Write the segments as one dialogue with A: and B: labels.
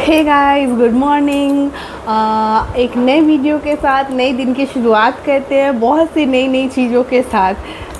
A: Hey guys, good morning. एक नए video के साथ नए दिन की शुरुआत करते हैं बहुत सी नई नई चीज़ों के साथ।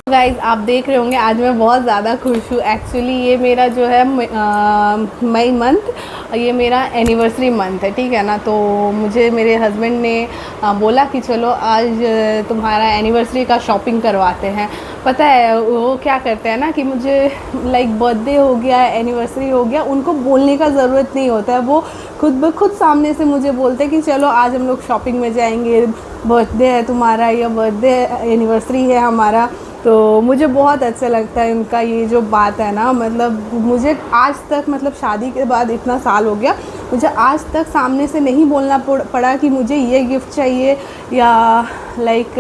A: गाइस, आप देख रहे होंगे आज मैं बहुत ज़्यादा खुश हूँ। एक्चुअली ये मेरा जो है मई मंथ, ये मेरा एनिवर्सरी मंथ है, ठीक है ना। तो मुझे मेरे हस्बैंड ने बोला कि चलो आज तुम्हारा एनिवर्सरी का शॉपिंग करवाते हैं। पता है वो क्या करते हैं ना कि मुझे लाइक बर्थडे हो गया, एनिवर्सरी हो गया, उनको बोलने का ज़रूरत नहीं होता है। वो खुद ब खुद सामने से मुझे बोलते हैं कि चलो आज हम लोग शॉपिंग में जाएंगे, बर्थडे है तुम्हारा या बर्थडे एनिवर्सरी है हमारा। तो मुझे बहुत अच्छा लगता है उनका ये जो बात है ना। मतलब मुझे आज तक, मतलब शादी के बाद इतना साल हो गया, मुझे आज तक सामने से नहीं बोलना पड़ा कि मुझे ये गिफ्ट चाहिए या लाइक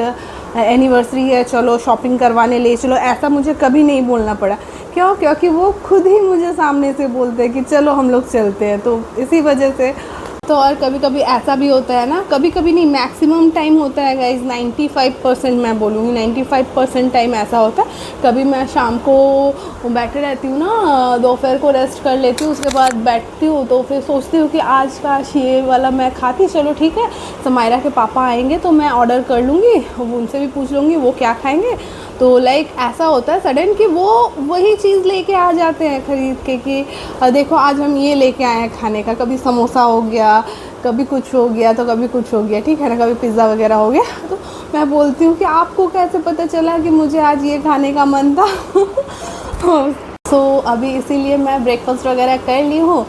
A: एनिवर्सरी है चलो शॉपिंग करवाने ले चलो, ऐसा मुझे कभी नहीं बोलना पड़ा। क्यों? क्योंकि वो खुद ही मुझे सामने से बोलते हैं कि चलो हम लोग चलते हैं। तो इसी वजह से तो और कभी कभी ऐसा भी होता है ना, कभी कभी नहीं, मैक्सिमम टाइम होता है गाइज, 95% मैं बोलूँगी 95% टाइम ऐसा होता है। कभी मैं शाम को बैठे रहती हूँ ना, दोपहर को रेस्ट कर लेती हूँ, उसके बाद बैठती हूँ तो फिर सोचती हूँ कि आज काश ये वाला मैं खाती। चलो ठीक है, समायरा के पापा आएंगे तो मैं ऑर्डर कर लूँगी, उनसे भी पूछ लूँगी वो क्या खाएँगे। तो लाइक ऐसा होता है सडन कि वो वही चीज़ लेके आ जाते हैं ख़रीद के कि देखो आज हम ये लेके आए हैं खाने का। कभी समोसा हो गया, कभी कुछ हो गया, तो कभी कुछ हो गया, ठीक है ना, कभी पिज़्ज़ा वगैरह हो गया। तो मैं बोलती हूँ कि आपको कैसे पता चला कि मुझे आज ये खाने का मन था। तो अभी इसीलिए मैं ब्रेकफास्ट वगैरह कर ली हूँ।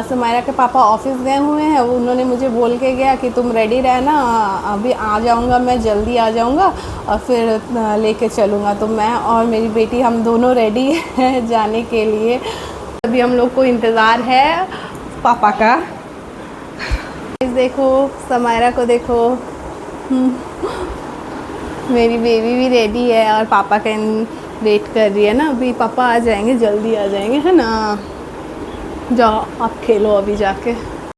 A: समायरा के पापा ऑफिस गए हुए हैं, उन्होंने मुझे बोल के गया कि तुम रेडी रहना, अभी आ जाऊँगा, मैं जल्दी आ जाऊँगा और फिर लेके चलूँगा। तो मैं और मेरी बेटी हम दोनों रेडी हैं जाने के लिए। अभी हम लोग को इंतज़ार है पापा का। देखो समायरा को देखो, मेरी बेबी भी रेडी है और पापा का वेट कर रही है ना। अभी पापा आ जाएंगे, जल्दी आ जाएंगे, है ना। जाओ आप खेलो अभी जाके।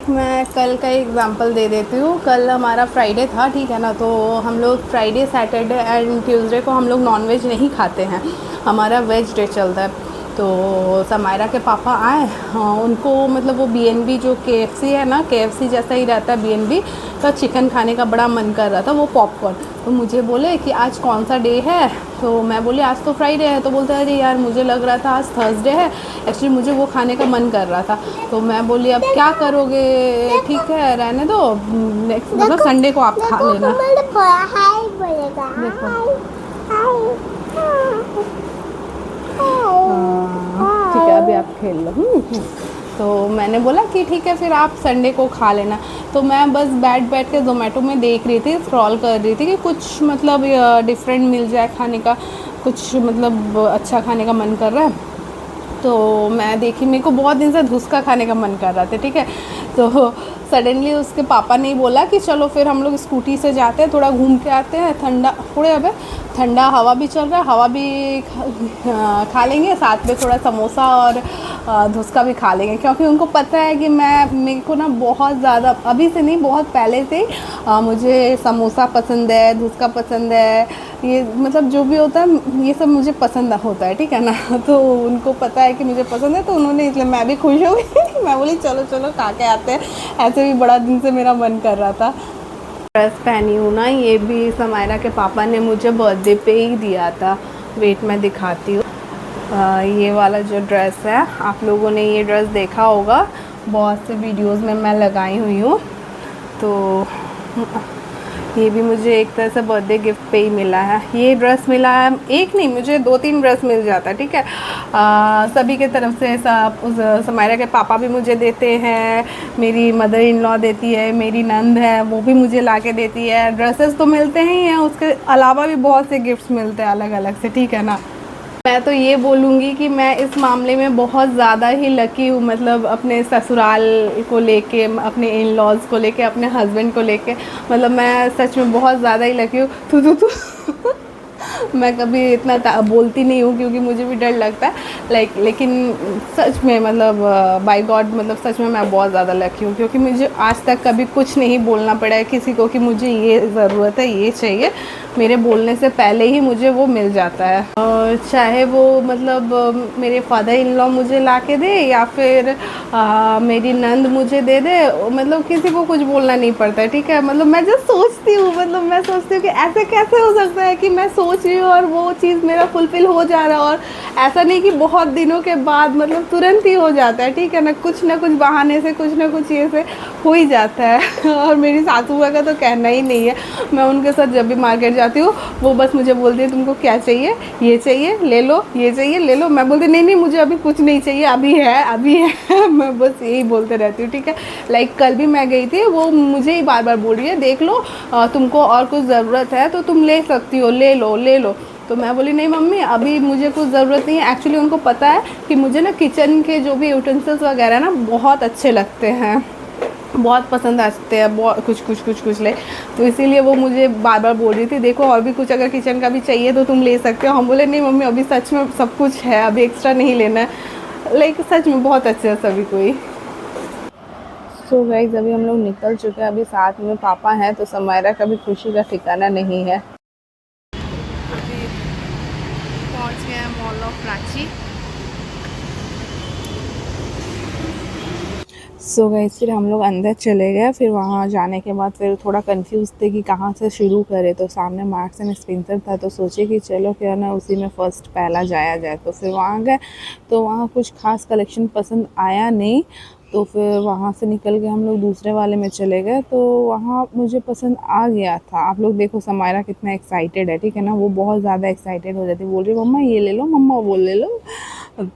A: मैं कल का एग्ज़ाम्पल दे देती हूँ। कल हमारा फ्राइडे था, ठीक है ना। तो हम लोग फ्राइडे, सैटरडे एंड ट्यूसडे को हम लोग नॉनवेज नहीं खाते हैं, हमारा वेज डे चलता है। तो समायरा के पापा आए, हाँ, उनको मतलब वो BNB जो KFC है ना, KFC जैसा ही रहता है BNB का, चिकन खाने का बड़ा मन कर रहा था, वो पॉपकॉर्न। तो मुझे बोले कि आज कौन सा डे है, तो मैं बोली आज तो फ्राइडे है। तो बोलते हैं अरे यार मुझे लग रहा था आज थर्सडे है, एक्चुअली मुझे वो खाने का मन कर रहा था। तो मैं बोली अब क्या करोगे, ठीक है रहने दो, नेक्स्ट मतलब संडे को आप खा लेना। ठीक है अभी आप खेल लो। तो मैंने बोला कि ठीक है फिर आप संडे को खा लेना। तो मैं बस बैठ के ज़ोमेटो में देख रही थी, स्क्रॉल कर रही थी कि कुछ मतलब डिफरेंट मिल जाए खाने का, कुछ मतलब अच्छा खाने का मन कर रहा है। तो मैं देखी, मेरे को बहुत दिन से धुसका खाने का मन कर रहा था, ठीक है। तो सडनली उसके पापा ने बोला कि चलो फिर हम लोग स्कूटी से जाते हैं, थोड़ा घूम के आते हैं, ठंडा थोड़े अबे ठंडा हवा भी चल रहा है, हवा भी खा लेंगे, साथ में थोड़ा समोसा और धुसका भी खा लेंगे। क्योंकि उनको पता है कि मेरे को ना बहुत ज़्यादा, अभी से नहीं बहुत पहले से मुझे समोसा पसंद है, धुसका पसंद है, ये मतलब जो भी होता है ये सब मुझे पसंद होता है, ठीक है ना। तो उनको पता है कि मुझे पसंद है, तो उन्होंने, इसलिए मैं भी खुश हो गई। मैं बोली चलो चलो खा के आते हैं, ऐसे भी बड़ा दिन से मेरा मन कर रहा था। ड्रेस पहनी हूँ ना, ये भी समायरा के पापा ने मुझे बर्थडे पे ही दिया था। वेट मैं दिखाती हूँ, ये वाला जो ड्रेस है, आप लोगों ने ये ड्रेस देखा होगा, बहुत से वीडियोस में मैं लगाई हुई हूँ। तो ये भी मुझे एक तरह से बर्थडे गिफ्ट पे ही मिला है। ये ड्रेस मिला है, एक नहीं मुझे 2-3 ड्रेस मिल जाता है, ठीक है। सभी के तरफ से सब, उस समायरा के पापा भी मुझे देते हैं, मेरी मदर इन लॉ देती है, मेरी नंद है वो भी मुझे ला के देती है। ड्रेसेस तो मिलते ही हैं, उसके अलावा भी बहुत से गिफ्ट्स मिलते हैं अलग अलग से, ठीक है ना। मैं तो ये बोलूँगी कि मैं इस मामले में बहुत ज़्यादा ही लकी हूँ, मतलब अपने ससुराल को लेके, अपने इन लॉज़ को लेके, अपने हस्बैंड को लेके, मतलब मैं सच में बहुत ज़्यादा ही लकी हूँ। तू मैं कभी इतना बोलती नहीं हूँ क्योंकि मुझे भी डर लगता है लेकिन सच में मतलब बाय गॉड मतलब सच में मैं बहुत ज़्यादा लकी हूँ क्योंकि मुझे आज तक कभी कुछ नहीं बोलना पड़ा है किसी को कि मुझे ये ज़रूरत है, ये चाहिए। मेरे बोलने से पहले ही मुझे वो मिल जाता है। और चाहे वो मतलब मेरे फादर इन लॉ मुझे ला के दे या फिर मेरी नंद मुझे दे दे, मतलब किसी को कुछ बोलना नहीं पड़ता है, ठीक है। मतलब मैं जब सोचती हूँ मतलब मैं सोचती हूँ कि ऐसे कैसे हो सकता है कि मैं सोच रही हूँ और वो चीज़ मेरा फुलफ़िल हो जा रहा है, और ऐसा नहीं कि बहुत दिनों के बाद, मतलब तुरंत ही हो जाता है, ठीक है ना कुछ बहाने से कुछ ना कुछ ये से हो ही जाता है। और मेरी सासू माँ का तो कहना ही नहीं है। मैं उनके साथ जब भी मार्केट जाती हूँ वो बस मुझे बोलती है तुमको क्या चाहिए, ये चाहिए ले लो, ये चाहिए ले लो। मैं बोलती नहीं नहीं मुझे अभी कुछ नहीं चाहिए, अभी है मैं बस यही बोलते रहती हूँ, ठीक है। लाइक कल भी मैं गई थी, वो मुझे ही बार बार बोल रही है देख लो तुमको और कुछ ज़रूरत है तो तुम ले सकती हो, ले लो ले लो। तो मैं बोली नहीं मम्मी अभी मुझे कुछ ज़रूरत नहीं है। एक्चुअली उनको पता है कि मुझे ना किचन के जो भी यूटेंसिल्स वगैरह ना बहुत अच्छे लगते हैं, बहुत पसंद आते हैं, बहुत कुछ ले। तो इसीलिए वो मुझे बार बार बोल रही थी देखो और भी कुछ अगर किचन का भी चाहिए तो तुम ले सकते हो। हम बोले नहीं मम्मी अभी सच में सब कुछ है, अभी एक्स्ट्रा नहीं लेना है। लाइक सच में बहुत अच्छे है सभी कोई। सो गाइस अभी हम लोग निकल चुके हैं, अभी साथ में पापा हैं तो समायरा का भी खुशी का ठिकाना नहीं है। अभी पहुंच गए हैं mall of Ranchi. So guys फिर हम लोग अंदर चले गए, फिर वहाँ जाने के बाद फिर थोड़ा कंफ्यूज थे कि कहाँ से शुरू करें। तो सामने मार्क्स एंड स्पेंसर था तो सोचे कि चलो क्या ना उसी में फ़र्स्ट पहला जाया जाए। तो फिर वहाँ गए तो वहाँ कुछ खास कलेक्शन पसंद आया नहीं, तो फिर वहाँ से निकल के हम लोग दूसरे वाले में चले गए तो वहाँ मुझे पसंद आ गया था। आप लोग देखो समायरा कितना एक्साइटेड है, ठीक है ना, वो बहुत ज़्यादा एक्साइटेड हो जाती, बोल रही मम्मा ये ले लो, मम्मा वो ले लो।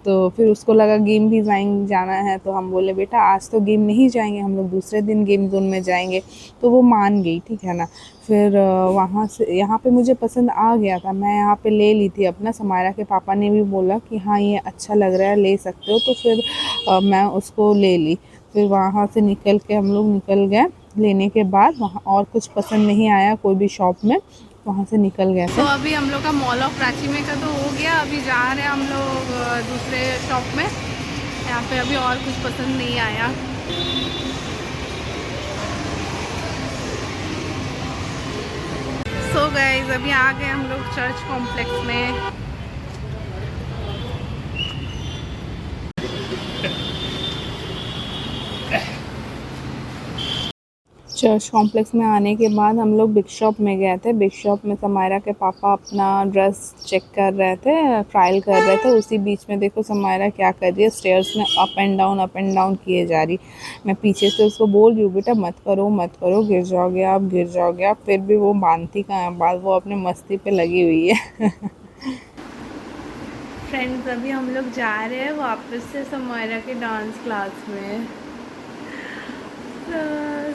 A: तो फिर उसको लगा गेम भी जाना है, तो हम बोले बेटा आज तो गेम नहीं जाएंगे, हम लोग दूसरे दिन गेम जोन में जाएंगे। तो वो मान गई, ठीक है ना। फिर वहाँ से यहाँ पे मुझे पसंद आ गया था, मैं यहाँ पे ले ली थी अपना। समायरा के पापा ने भी बोला कि हाँ ये अच्छा लग रहा है ले सकते हो, तो फिर मैं उसको ले ली। फिर वहाँ से निकल के हम लोग निकल गए, लेने के बाद वहाँ और कुछ पसंद नहीं आया कोई भी शॉप में, वहाँ से निकल गए थे। तो अभी हम लोग का मॉल ऑफ रांची में का तो हो गया, अभी जा रहे हैं हम लोग दूसरे शॉप में। यहाँ पे अभी और कुछ पसंद नहीं आया। सो गाइस अभी आ गए हम लोग चर्च कॉम्प्लेक्स में। चर्च कॉम्प्लेक्स में आने के बाद हम लोग बिग शॉप में गए थे। बिग शॉप में समायरा के पापा अपना ड्रेस चेक कर रहे थे, ट्रायल कर रहे थे। उसी बीच में देखो समायरा क्या कर रही है, स्टेयर्स में अप एंड डाउन किए जा रही। मैं पीछे से उसको बोल रही हूँ बेटा मत करो गिर जाओगे आप। फिर भी वो मानती कहाँ है बात, वो अपने मस्ती पे लगी हुई है। फ्रेंड्स अभी हम लोग जा रहे हैं वापस से समायरा के डांस क्लास में।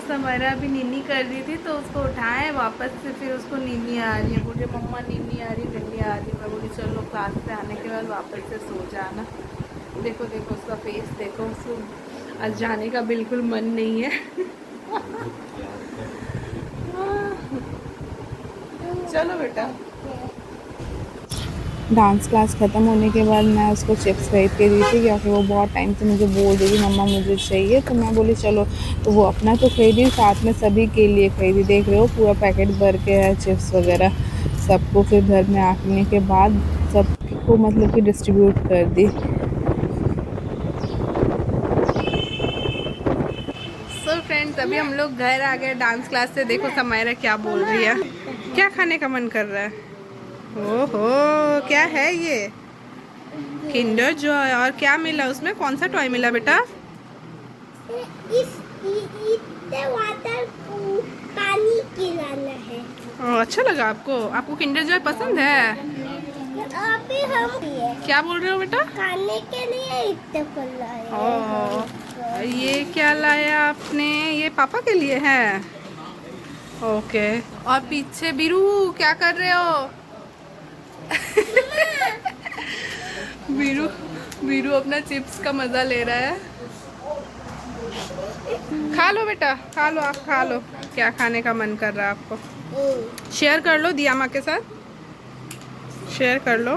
A: समायरा अभी नीनी कर रही थी तो उसको उठाए वापस से, फिर उसको नीनी आ रही है, बोले मम्मा नीनी आ रही है। मैं बोली चलो क्लास से आने के बाद वापस से सो जाना। देखो उसका फेस देखो, उसको आज जाने का बिल्कुल मन नहीं है। चलो बेटा। डांस क्लास ख़त्म होने के बाद मैं उसको चिप्स खरीद के दी थी क्योंकि वो बहुत टाइम से मुझे बोल रही थी मम्मा मुझे चाहिए, तो मैं बोली चलो। तो वो अपना तो खरीदी, साथ में सभी के लिए खरीदी। देख रहे हो पूरा पैकेट भर के है चिप्स वगैरह सबको। फिर घर में आने के बाद सबको मतलब कि डिस्ट्रीब्यूट कर दी। सो फ्रेंड्स अभी हम लोग घर आ गए डांस क्लास से। देखो समायरा क्या बोल रही है, क्या खाने का मन कर रहा है। ओहो क्या है ये, किंडर जॉय। और क्या मिला उसमें, कौन सा टॉय मिला बेटा।
B: पानी गिराना है।
A: अच्छा लगा आपको किंडर जॉय पसंद है।
B: अभी हम
A: क्या बोल रहे हो बेटा,
B: खाने के लिए इतने लाए।
A: ये क्या लाया आपने, ये पापा के लिए है। ओके। और पीछे बीरू क्या कर रहे हो। बीरू अपना चिप्स का मज़ा ले रहा है। खा लो बेटा खा लो, आप खा लो, क्या खाने का मन कर रहा है आपको। शेयर कर लो दिया माँ के साथ। शेयर कर लो।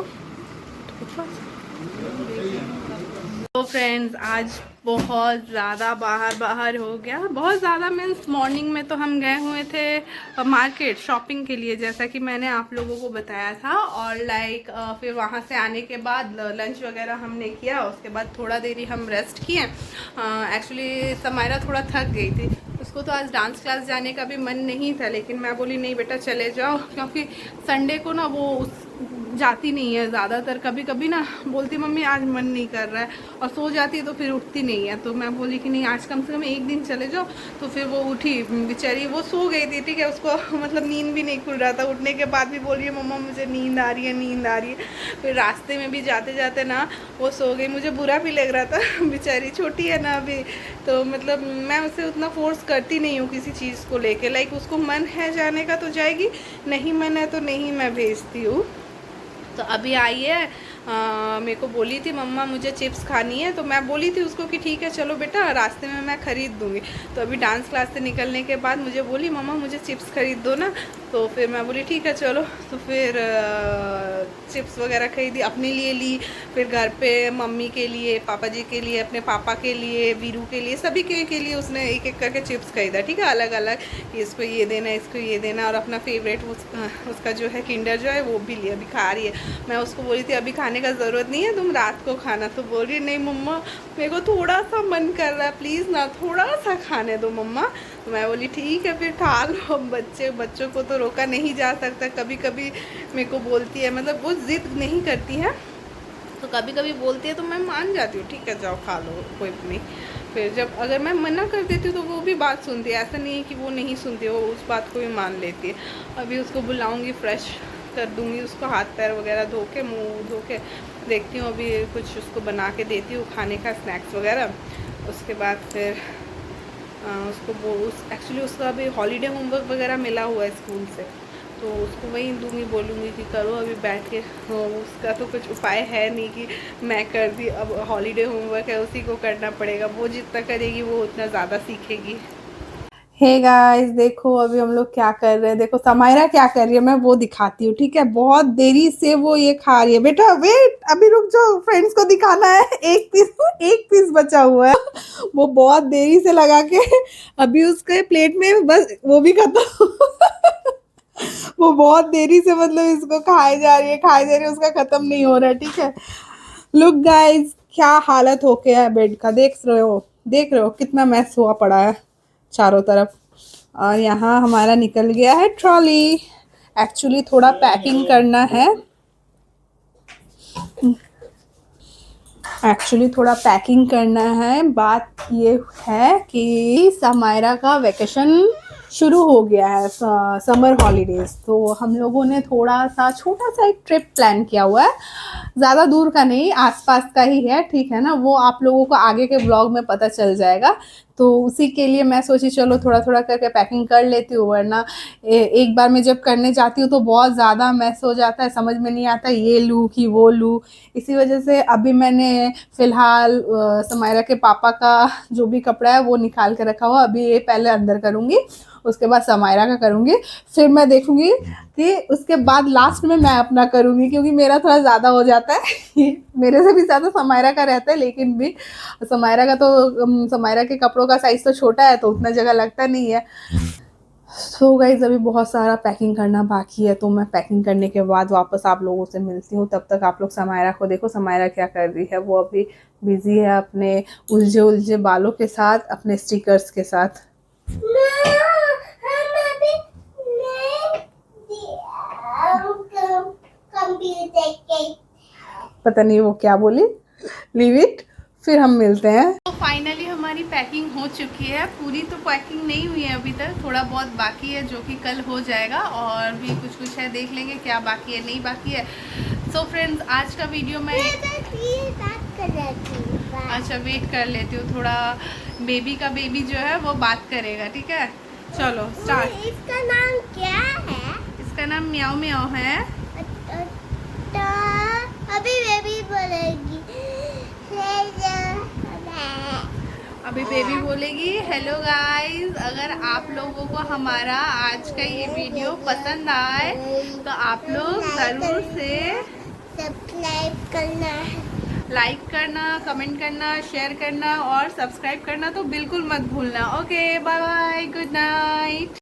A: तो फ्रेंड्स आज बहुत ज़्यादा बाहर हो गया, बहुत ज़्यादा मीन्स मॉर्निंग में तो हम गए हुए थे मार्केट शॉपिंग के लिए, जैसा कि मैंने आप लोगों को बताया था। और लाइक फिर वहाँ से आने के बाद लंच वगैरह हमने किया, उसके बाद थोड़ा देरी हम रेस्ट किए। एक्चुअली समायरा थोड़ा थक गई थी, उसको तो आज डांस क्लास जाने का भी मन नहीं था, लेकिन मैं बोली नहीं बेटा चले जाओ, क्योंकि संडे को ना वो जाती नहीं है ज़्यादातर। कभी कभी ना बोलती मम्मी आज मन नहीं कर रहा है, और सो जाती है तो फिर उठती नहीं है। तो मैं बोली कि नहीं आज कम से कम एक दिन चले जाओ। तो फिर वो उठी बेचारी, वो सो गई थी, ठीक है, उसको मतलब नींद भी नहीं खुल रहा था। उठने के बाद भी बोल रही है मम्मा मुझे नींद आ रही है, नींद आ रही है। फिर रास्ते में भी जाते जाते ना वो सो गई, मुझे बुरा भी लग रहा था, बेचारी छोटी है ना अभी। तो मतलब मैं उसे उतना फोर्स करती नहीं हूँ किसी चीज़ को लेके, लाइक उसको मन है जाने का तो जाएगी, नहीं मन है तो नहीं मैं भेजती हूँ। तो अभी आई है, मेरे को बोली थी मम्मा मुझे चिप्स खानी है, तो मैं बोली थी उसको कि ठीक है चलो बेटा रास्ते में मैं ख़रीद दूँगी। तो अभी डांस क्लास से निकलने के बाद मुझे बोली मम्मा मुझे चिप्स ख़रीद दो ना। तो फिर मैं बोली ठीक है चलो। तो फिर चिप्स वगैरह खरीदी, अपने लिए ली, फिर घर पे मम्मी के लिए, पापा जी के लिए, अपने पापा के लिए, वीरू के लिए, सभी के लिए उसने एक एक करके चिप्स खरीदा, ठीक है, अलग अलग, इसको ये देना, इसको ये देना। और अपना फेवरेट उसका जो है किंडर जो है वो भी लिया, अभी खा रही है। मैं उसको बोली थी अभी खाने का ज़रूरत नहीं है, तुम रात को खाना। तो बोल रही नहीं मम्मा मेरे को थोड़ा सा मन कर रहा है, प्लीज़ ना थोड़ा सा खाने दो मम्मा। तो मैं बोली ठीक है फिर खा लो। बच्चों को तो रोका नहीं जा सकता, कभी कभी मेरे को बोलती है, मतलब वो ज़िद नहीं करती है, तो कभी कभी बोलती है तो मैं मान जाती हूँ, ठीक है जाओ खा लो कोई नहीं। फिर जब अगर मैं मना कर देती हूँ तो वो भी बात सुनती है, ऐसा नहीं है कि वो नहीं सुनती, वो उस बात को भी मान लेती है। अभी उसको बुलाऊँगी, फ्रेश कर दूँगी उसको, हाथ पैर वगैरह धो के, मुँह धो के, देखती हूँ अभी कुछ उसको बना के देती हूँ खाने का, स्नैक्स वगैरह। उसके बाद फिर उसको एक्चुअली उसका अभी हॉलीडे होमवर्क वगैरह मिला हुआ है स्कूल से, तो उसको वही दूँगी, बोलूँगी कि करो अभी बैठ के। उसका तो कुछ उपाय है नहीं कि मैं कर दी, अब हॉलीडे होमवर्क है उसी को करना पड़ेगा, वो जितना करेगी वो उतना ज़्यादा सीखेगी। हे गाइस देखो अभी हम लोग क्या कर रहे हैं, देखो समायरा क्या कर रही है, मैं वो दिखाती हूँ, ठीक है। बहुत देरी से वो ये खा रही है, बेटा वेट अभी रुक जाओ, फ्रेंड्स को दिखाना है। एक पीस बचा हुआ है, वो बहुत देरी से लगा के अभी उसके प्लेट में बस वो भी खत्म। वो बहुत देरी से मतलब इसको खाए जा रही है, उसका खत्म नहीं हो रहा है, ठीक है। लुक गाइस क्या हालत हो गया है बेड का, देख रहे हो कितना मैस हुआ पड़ा है चारों तरफ। और यहाँ हमारा निकल गया है ट्रॉली, एक्चुअली थोड़ा पैकिंग करना है, बात ये है कि समायरा का वेकेशन शुरू हो गया है, समर हॉलीडेज़। तो हम लोगों ने थोड़ा सा छोटा सा एक ट्रिप प्लान किया हुआ है, ज़्यादा दूर का नहीं, आसपास का ही है, ठीक है ना। वो आप लोगों को आगे के ब्लॉग में पता चल जाएगा। तो उसी के लिए मैं सोची चलो थोड़ा थोड़ा करके पैकिंग कर लेती हूँ, वरना एक बार मैं जब करने जाती हूँ तो बहुत ज़्यादा मैस हो जाता है, समझ में नहीं आता ये लूँ कि वो लूँ। इसी वजह से अभी मैंने फ़िलहाल समायरा के पापा का जो भी कपड़ा है वो निकाल के रखा हुआ, अभी ये पहले अंदर करूँगी, उसके बाद समायरा का करूँगी, फिर मैं देखूँगी कि उसके बाद लास्ट में मैं अपना करूँगी, क्योंकि मेरा थोड़ा ज़्यादा हो जाता है। मेरे से भी ज़्यादा समायरा का रहता है, लेकिन भी समायरा का तो समायरा के कपड़ों का साइज़ तो छोटा है तो उतना जगह लगता नहीं है। सो गाइज अभी बहुत सारा पैकिंग करना बाकी है, तो मैं पैकिंग करने के बाद वापस आप लोगों से मिलती हूँ। तब तक आप लोग समायरा को देखो, समायरा क्या कर रही है, वो अभी बिजी है अपने उलझे बालों के साथ, अपने स्टिकर्स के साथ। पता नहीं वो क्या बोली, लीव इट, फिर हम मिलते हैं। तो फाइनली हमारी पैकिंग हो चुकी है, पूरी तो पैकिंग नहीं हुई है अभी तक, थोड़ा बहुत बाकी है जो कि कल हो जाएगा, और भी कुछ है, देख लेंगे क्या बाकी है नहीं बाकी है। सो फ्रेंड्स आज का वीडियो मैं अच्छा वेट कर लेती हूँ थोड़ा, बेबी जो है वो बात करेगा, ठीक है। चलो स्टार्ट।
B: इसका नाम क्या है?
A: इसका नाम म्याऊ म्याऊ है।
B: तो अभी बेबी बोलेगी।
A: अभी बेबी बोलेगी हेलो गाइस। अगर आप लोगों को हमारा आज का ये वीडियो पसंद आए तो आप लोग ज़रूर से
B: सब्सक्राइब करना है।
A: लाइक करना, कमेंट करना, शेयर करना और सब्सक्राइब करना तो बिल्कुल मत भूलना। Okay, bye bye, good night.